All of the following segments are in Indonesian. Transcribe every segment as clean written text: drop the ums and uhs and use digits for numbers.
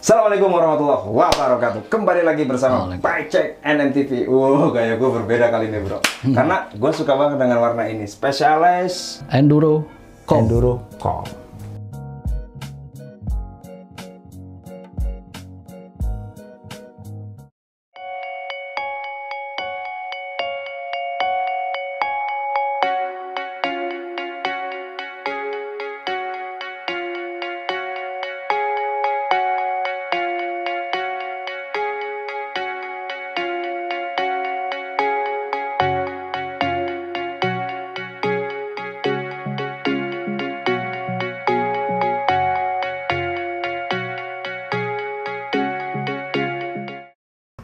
Assalamualaikum warahmatullahi wabarakatuh. Kembali lagi bersama Bike Check NMTV. Gaya gue berbeda kali ini bro. Karena gue suka banget dengan warna ini. Specialized Enduro Com.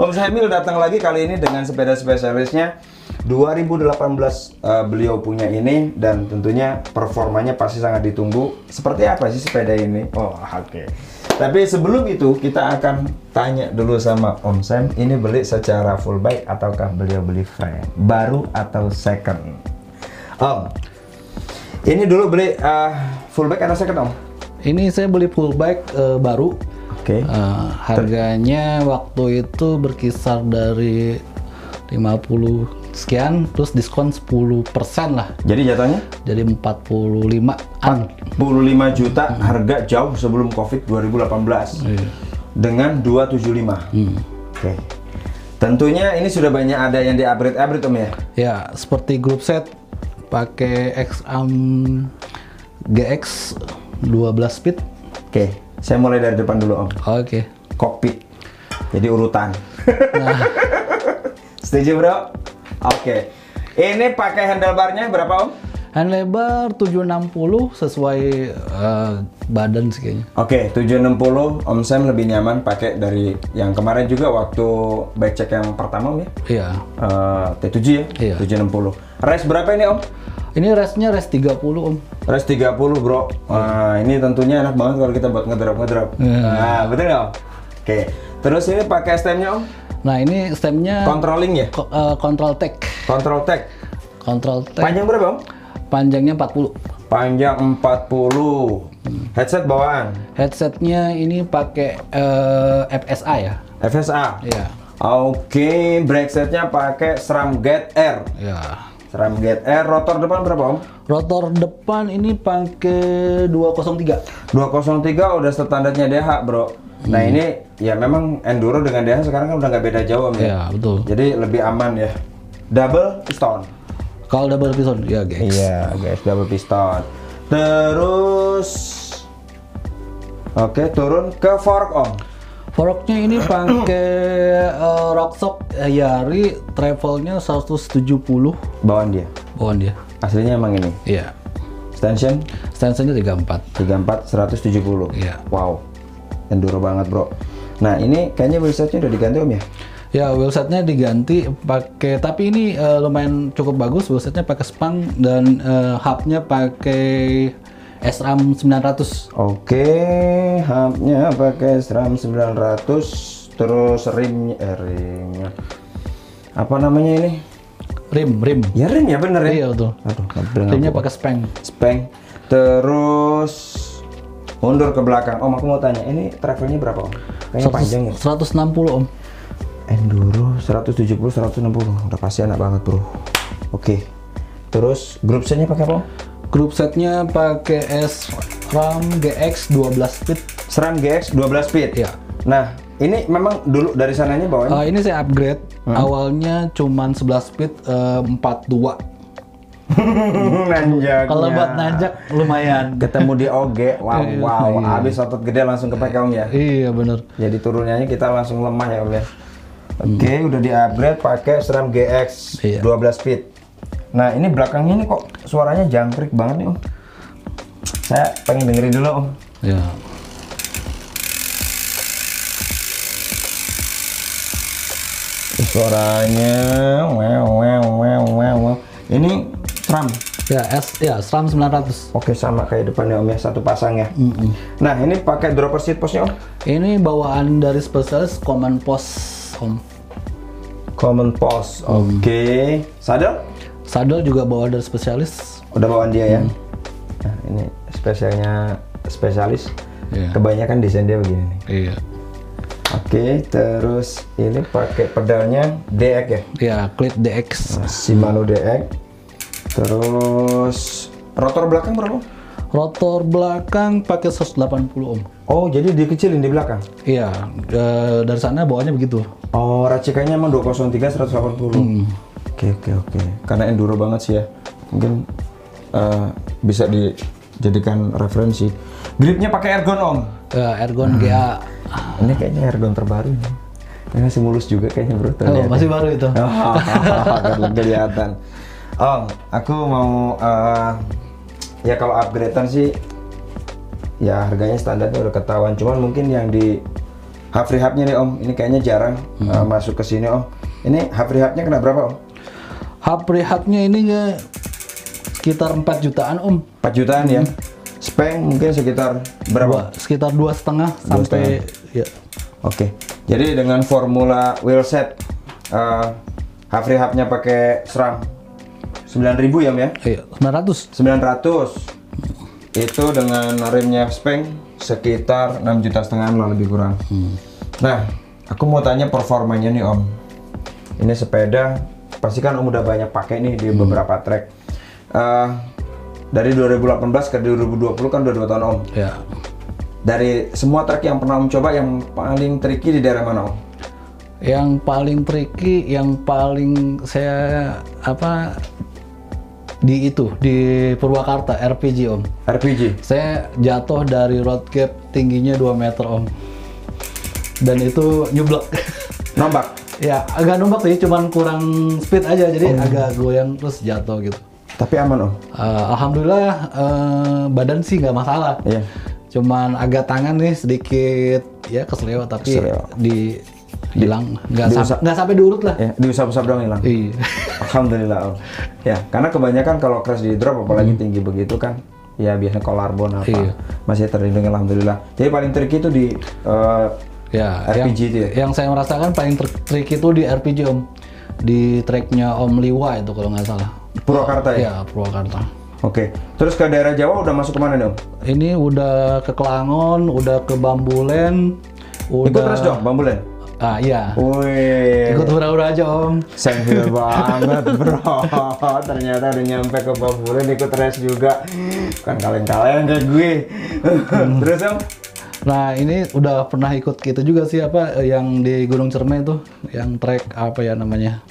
Om Syamil datang lagi kali ini dengan sepeda spesialisnya 2018 beliau punya ini, dan tentunya performanya pasti sangat ditunggu. Seperti apa sih sepeda ini? Oke. Tapi sebelum itu kita akan tanya dulu sama Om Sam, ini beli secara full bike ataukah beliau beli frame? Baru atau second? Om, ini dulu beli full bike atau second Om? Ini saya beli full bike baru. Oke. Harganya waktu itu berkisar dari 50 sekian, terus diskon 10% lah. Jadi jatuhnya? Jadi 45-an. 45 juta, harga jauh sebelum Covid 2018. Iya. Dengan 275. Oke. Tentunya ini sudah banyak ada yang di-upgrade Om ya? Ya, seperti group set pakai GX 12 speed. Oke. Saya mulai dari depan dulu Om. Oke. Kokpit. Jadi urutan. Setuju bro? Oke. Ini pakai handlebarnya berapa Om? Handlebar 760 sesuai badan sih kayaknya. Oke, 760. Om Sam lebih nyaman pakai dari yang kemarin juga waktu bike check yang pertama Om ya? Iya. T7 ya? Iya. 760. Race berapa ini Om? Ini race-nya race 30 Om. Race 30 bro. Wah, ini tentunya enak banget kalau kita buat ngedrop. Nah, betul nggak Om? Oke. Terus ini pakai stemnya Om? Nah, ini stemnya Controlling ya? Control Tech. Control Tech. Control Tech. Panjang berapa Om? Panjangnya 40. Panjang 40. Headset bawaan? Headsetnya ini pakai FSA ya? FSA? Iya. Oke, brake setnya pakai SRAM Gate R. Ya. SRAM Gate R. Rotor depan berapa Om? Rotor depan ini pakai 203. 203 udah standarnya DH bro. Nah ini ya memang enduro dengan DH sekarang kan udah nggak beda jauh Om ya? Iya, betul. Jadi lebih aman ya. Double piston? Kalau double piston, ya guys. Iya guys, double piston. Terus oke, turun ke fork Om. Forknya ini pakai Rockshox Yari, travelnya 170 Bawaan dia? bawaan dia. Aslinya emang ini? Iya. Extension? Stansinya 34. 34 170. Iya. Wow. Enduro banget, bro. Nah, ini kayaknya wheelsetnya udah diganti Om ya? Ya, wheelsetnya diganti pakai, tapi ini lumayan cukup bagus. Wheelsetnya pakai spang dan hubnya pakai SRAM 900. Oke, hubnya pakai SRAM 900. Terus rimnya apa namanya ini? Rim. Ya rim ya, bener ya? Iya, betul. Aduh, Rimnya pakai spang. Spang. Terus mundur ke belakang. Om, aku mau tanya, ini travelnya berapa Om? Kayaknya panjang ya? 160 Om. Enduro 170 160. Udah pasti enak banget, bro. Oke. Terus group setnya pakai apa Om? Group setnya pakai SRAM GX 12 speed. SRAM GX 12 speed? Ya. Nah, ini memang dulu dari sananya bawahnya? Ini saya upgrade. Awalnya cuman 11 speed 42. Nanjaknya. Kalau buat nanjak lumayan. Ketemu di OG, wow. Iya. Habis otot gede langsung kepake Om ya? Iya, bener. Jadi turunnya kita langsung lemah ya Om ya? Oke, udah di-upgrade pakai SRAM GX 12 speed. Nah, ini belakangnya ini kok suaranya jangkrik banget nih Om. Saya pengen dengerin dulu Om. Ya. Suaranya wow. Ini SRAM. Ya, SRAM 900. Oke, sama kayak depannya Om ya, satu pasang ya. Nah, ini pakai dropper seat postnya Om? Ini bawaan dari spesialis Common Post Om. Common Post. Oke. Saddle? Saddle juga bawa dari spesialis. Udah bawaan dia ya. Nah, ini spesialnya spesialis. Iya. Kebanyakan desain dia begini nih. Iya. Oke, terus ini pakai pedalnya DX ya? Ya, Clit DX. Shimano DX. Terus rotor belakang berapa? Rotor belakang pakai 180 ohm. Oh, jadi dikecilin di belakang? Iya, dari sana bawahnya begitu. Oh, racikannya emang 203 180. Oke. Karena enduro banget sih ya. Mungkin bisa dijadikan referensi. Gripnya pakai Ergon Om. Ergon GA. Ini kayaknya Ergon terbaru nih. Ini masih mulus juga kayaknya bro. Oh, masih baru itu. Kelihatan. Om, aku mau ya kalau upgradean sih ya harganya standarnya udah ketahuan. Cuman mungkin yang di hub rehab-nya nih Om, ini kayaknya jarang masuk ke sini Om. Ini hub rehab-nya kena berapa Om? Hub rehab-nya ini sekitar 4 jutaan Om. 4 jutaan ya. Speng mungkin sekitar berapa? Sekitar 2,5 sampai ya. Oke. Jadi dengan formula wheelset hub rehab-nya pakai SRAM 9.000 ya Om ya? Iya, 900. 900. Itu dengan remnya Speng sekitar 6,5 juta lah lebih kurang. Nah, aku mau tanya performanya nih Om. Ini sepeda pasti kan Om udah banyak pakai nih di beberapa track. Dari 2018 ke 2020 kan udah 2 tahun Om. Ya. Dari semua track yang pernah Om coba, yang paling tricky di daerah mana Om? Yang paling tricky, yang paling saya di Purwakarta RPG Om. RPG? Saya jatuh dari road gap tingginya 2 meter Om. Dan itu nyublek. Nombak? Ya, agak nombak sih, cuman kurang speed aja, jadi agak goyang terus jatuh gitu. Tapi aman Om? Alhamdulillah badan sih nggak masalah. Iya. Cuman agak tangan nih sedikit ya keselewat, tapi hilang, nggak sampai diurut lah. Ya, diusap-usap dong hilang. Iya. Alhamdulillah Om. Ya, karena kebanyakan kalau crash di drop apalagi tinggi begitu kan, ya biasanya collarbone apa masih terlindungi alhamdulillah. Jadi paling tricky itu di ya, RPG itu ya? Yang saya merasakan paling tricky itu di RPG Om. Di tracknya Om Liwa itu kalau nggak salah. Purwakarta ya? Ya, Purwakarta. Oke. Terus ke daerah Jawa udah masuk kemana nih Om? Ini udah ke Kelangon, udah ke Bambulen, Ikut terus dong, Bambulen? Iya. Wih. Ikut hura-hura aja Om. Senggil banget bro. Ternyata udah nyampe ke Bambulen ikut race juga. Kan kaleng-kaleng kayak gue. Terus Om? Nah ini udah pernah ikut gitu juga sih yang di Gunung Cermai tuh, yang trek apa ya namanya?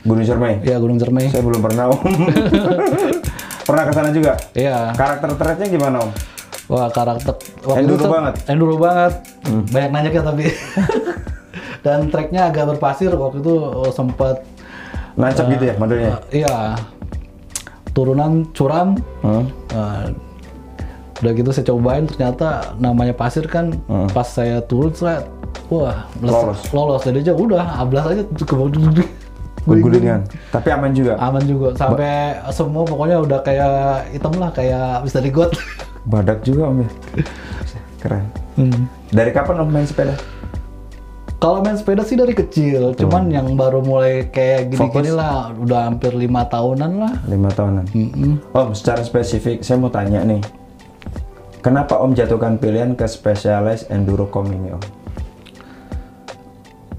Gunung Cermai? Iya, Gunung Cermai. Saya belum pernah Om. Pernah ke sana juga? Iya. Karakter treknya gimana Om? Wah, karakter Enduro banget. Banyak nanya tapi. Dan treknya agak berpasir waktu itu sempat nancap gitu ya modelnya? Iya. Turunan curam. Udah gitu saya cobain, ternyata namanya pasir kan, pas saya turun wah lolos jadi aja udah ablas aja ke gulingan. Tapi aman juga? Aman juga, sampai semua pokoknya udah kayak hitam lah, kayak bisa digot. Badak juga Om ya? Keren. Dari kapan Om main sepeda? Kalau main sepeda sih dari kecil, cuman yang baru mulai kayak gini-gini lah, udah hampir 5 tahunan lah. 5 tahunan? Om, secara spesifik saya mau tanya nih, kenapa Om jatuhkan pilihan ke Specialized Endurocom ini Om?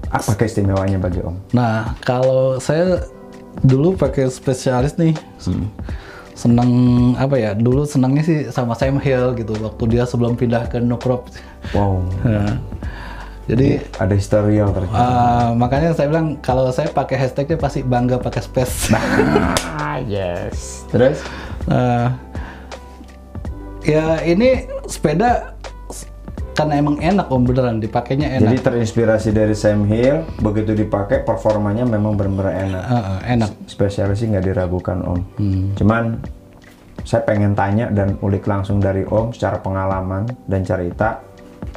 Apa keistimewanya bagi Om? Nah, kalau saya dulu pakai spesialis nih, seneng dulu senangnya sih sama Sam Hill gitu, waktu dia sebelum pindah ke No Crop. Wow. Nah, jadi ada historial ternyata. Makanya saya bilang kalau saya pakai hashtagnya pasti bangga pakai space. Yes. Terus? Ya ini sepeda karena emang enak Om, beneran dipakainya enak. Jadi terinspirasi dari Sam Hill, begitu dipakai performanya memang benar-benar enak. Enak. Spesialis sih nggak diragukan Om. Cuman saya pengen tanya dan ulik langsung dari Om secara pengalaman dan cerita.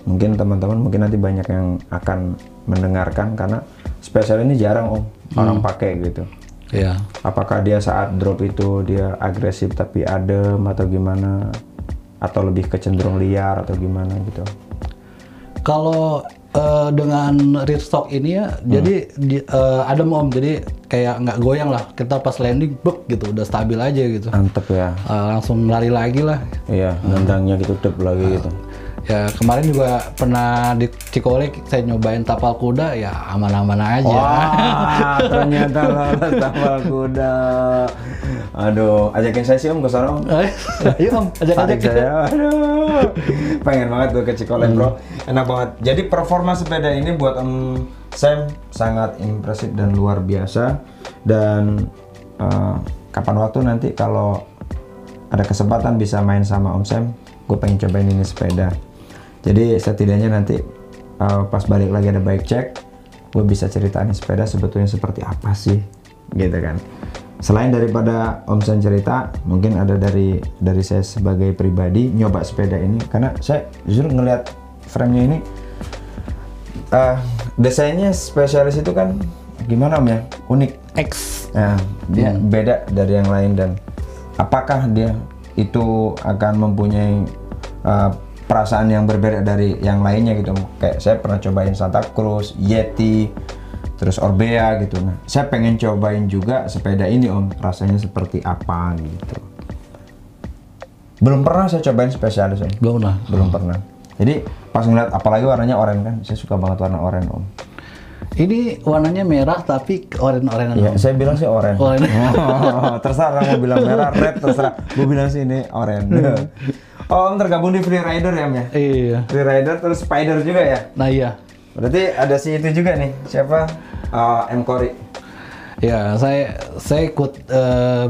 Mungkin teman-teman nanti banyak yang akan mendengarkan karena spesial ini jarang Om orang pakai gitu. Iya. Apakah dia saat drop itu dia agresif tapi adem atau gimana? Atau lebih kecenderung liar atau gimana gitu? Kalau dengan rear stock ini ya, jadi adem Om, jadi kayak nggak goyang lah. Kita pas landing, gitu, udah stabil aja gitu. Mantep ya. Langsung lari lagi lah. Iya, nendangnya gitu, dep lagi gitu. Ya kemarin juga pernah di Cikole saya nyobain tapal kuda, ya aman-aman aja. Wah, ternyata lolos tapal kuda. Aduh, ajakin saya sih Om ke sana Om. Ayo Om, Tarik ajak-ajak. saya. Aduh, pengen banget gue ke Cikole bro. Enak banget. Jadi performa sepeda ini buat Om Sam sangat impresif dan luar biasa. Dan kapan waktu nanti kalau ada kesempatan bisa main sama Om Sam, gue pengen cobain ini sepeda. Jadi setidaknya nanti pas balik lagi ada bike check, gue bisa ceritain sepeda sebetulnya seperti apa sih, gitu kan. Selain daripada Om Sam cerita, mungkin ada dari saya sebagai pribadi nyoba sepeda ini, karena saya justru ngelihat frame-nya ini, desainnya spesialis itu kan gimana Om ya, unik. X. Nah, dia beda dari yang lain, dan apakah dia itu akan mempunyai perasaan yang berbeda dari yang lainnya gitu. Kayak saya pernah cobain Santa Cruz, Yeti, terus Orbea gitu. Nah, saya pengen cobain juga sepeda ini Om, rasanya seperti apa gitu. Belum pernah saya cobain spesialis Om. Belum pernah. Jadi pas ngeliat, apalagi warnanya oranye kan, saya suka banget warna oranye Om. Ini warnanya merah tapi oranye-oranye. Ya, saya bilang sih oranye. Oranye. Terserah mau bilang merah, red, terserah. Gue bilang sih ini oranye. Oh, Om tergabung di Free Rider ya Om ya? Iya. Free Rider terus Spider juga ya? Nah iya. Berarti ada si itu juga nih, siapa? M. Cory. Ya, saya ikut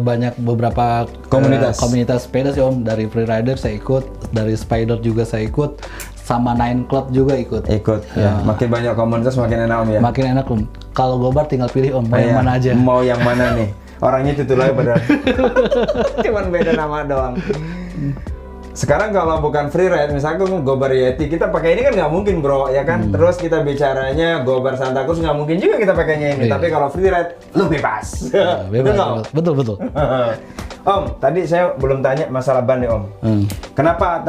banyak beberapa komunitas sepeda sih Om. Dari Free Rider saya ikut, dari Spider juga saya ikut, sama Nine Club juga ikut. Ya. Makin banyak komunitas makin enak Om ya? Makin enak Om. Kalau gobar tinggal pilih Om, mau yang mana aja. Mau yang mana nih? Orangnya itu lagi padahal. Cuman beda nama doang. Sekarang kalau bukan free ride, misalnya Gobar Yeti, kita pakai ini kan nggak mungkin bro, ya kan? Terus kita bicaranya Gobar Santa Cruz, nggak mungkin juga kita pakainya ini. Tapi kalau free ride, lu bebas. Bebas. Betul. Om, tadi saya belum tanya masalah ban nih Om. Kenapa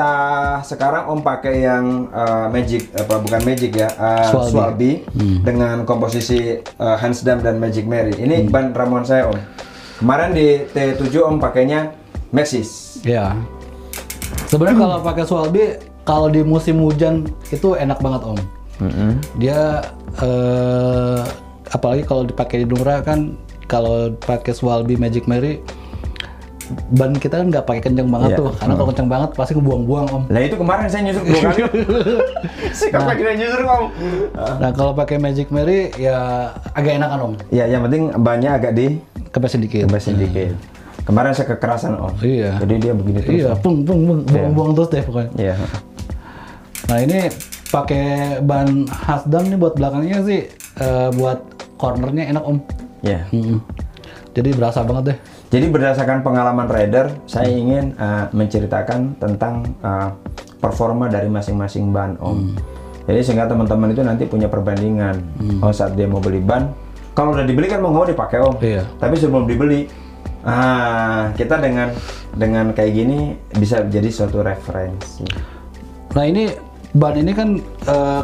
sekarang Om pakai yang Magic, bukan Magic ya, Swalby dengan komposisi Hansdam dan Magic Mary. Ini ban ramuan saya Om. Kemarin di T7 Om pakainya Maxxis. Ya. Sebenarnya kalau pakai Swalby, kalau di musim hujan itu enak banget Om. Dia apalagi kalau dipakai di Dumra kan, kalau pakai Swalby Magic Mary, ban kita kan nggak pakai kenceng banget tuh, karena kalau kenceng banget pasti ngebuang-buang Om. Nah itu kemarin saya nyusur 2 kali. Sikapnya kita nyusur Om. Nah kalau pakai Magic Mary ya agak enakan Om. Ya yang penting bannya agak Kempes sedikit. Kemarin saya kekerasan Om. Iya. Jadi dia begini terus. Iya, buang terus deh pokoknya. Iya. Nah ini pakai ban Hansdam nih buat belakangnya sih, buat cornernya enak Om. Iya. Jadi berasa banget deh. Jadi berdasarkan pengalaman rider, saya ingin menceritakan tentang performa dari masing-masing ban Om. Jadi sehingga teman-teman itu nanti punya perbandingan. Saat dia mau beli ban, kalau udah dibeli kan mau nggak mau dipakai Om. Iya. Tapi sebelum dibeli, kita dengan kayak gini bisa jadi suatu referensi. Nah ini ban ini kan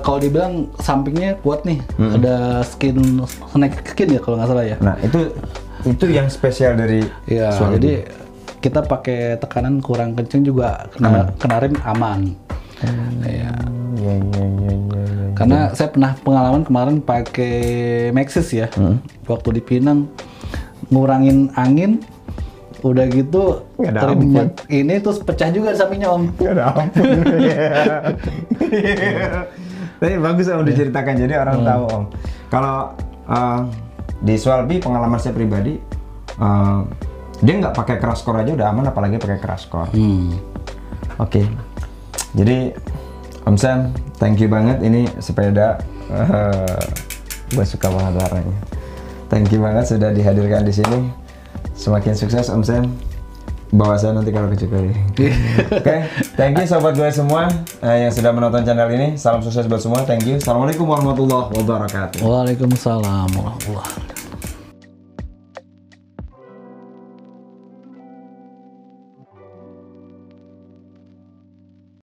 kalau dibilang sampingnya kuat nih, ada snack skin ya kalau nggak salah ya. Nah itu yang spesial dari ya. Jadi kita pakai tekanan kurang kenceng juga kena rim aman. Ya. Karena saya pernah pengalaman kemarin pakai Maxxis ya, waktu di Pinang ngurangin angin, udah gitu rimnya ini terus pecah juga di sampingnya Om. Gak ada ampun. Tapi bagus Om diceritakan, jadi orang tahu Om. Kalau di Swalby pengalaman saya pribadi, dia nggak pakai crash core aja udah aman, apalagi pakai crash core. Oke. Jadi Om Sam, thank you banget, ini sepeda gue suka banget warnanya. Thank you banget sudah dihadirkan di sini. Semakin sukses Om Sam. Bawa saya nanti kalau ke Cikole. Oke, thank you sobat gue semua yang sudah menonton channel ini. Salam sukses buat semua. Thank you. Assalamualaikum warahmatullahi wabarakatuh. Waalaikumsalam warahmatullahi wabarakatuh.